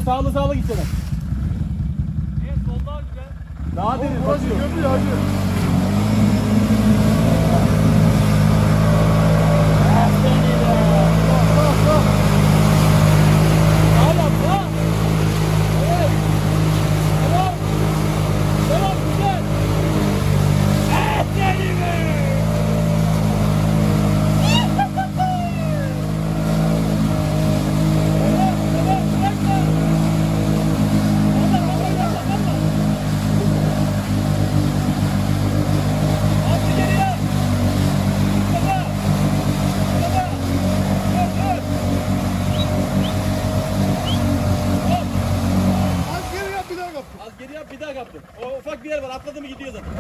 sağlı sağlı gideceğim. Evet, sol daha güzel. Daha derin. Burası köprü hacı. Bir daha kaptım. O ufak bir yer var. Atladı mı gidiyor zaten.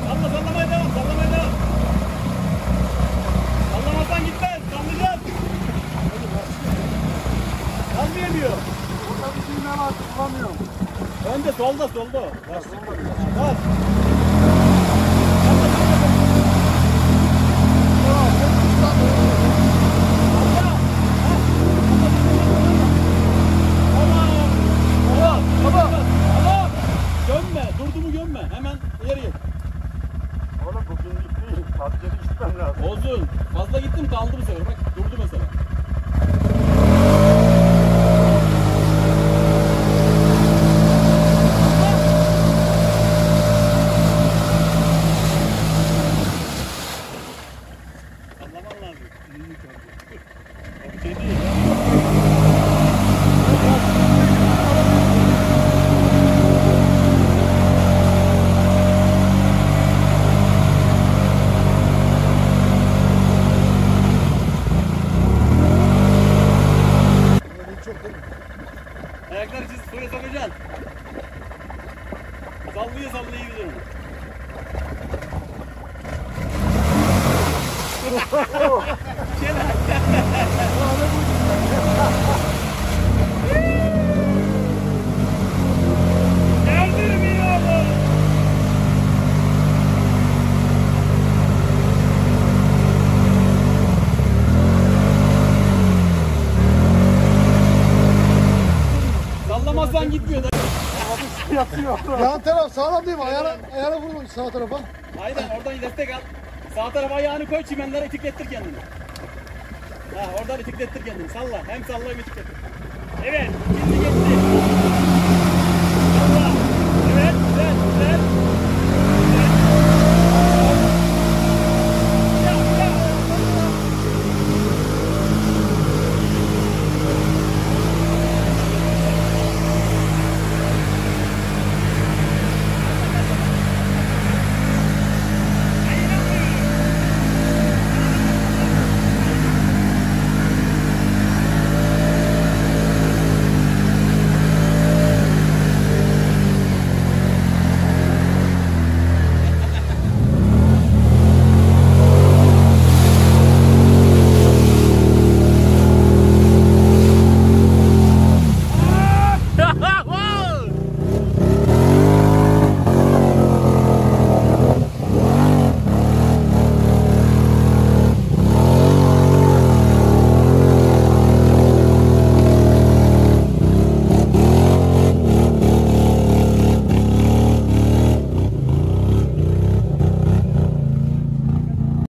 Sallamaya devam. Sallamaya devam. Sallamazsan gitmez. Sallayacağız. Sallayamıyor. Burada bir düğme var. Kullanmıyorum. Önde solda. Bas. Bas. Gömme. Hemen ileri git. Oğlum bu binlik değil. Sadece gitmem lazım. Olsun. Fazla gittim kaldı bu sefer. Bak durdu mesela. Sallaman lazım. Bir şey değil ya. Ayakları çiz, suya sokacaksın. Sallaya gidiyorum. Geldirmiyor mu? Sallamazsan gitmiyor da. Yatıyor. Yan taraf sağlam değil mi? Ayağına vurma sağ tarafa. Aynen oradan destek al. Sağ tarafa ayağını koy, çimenlere itiklettir kendini. Ha oradan itiklettir kendini. Salla. Hem salla hem itiklettir. Evet.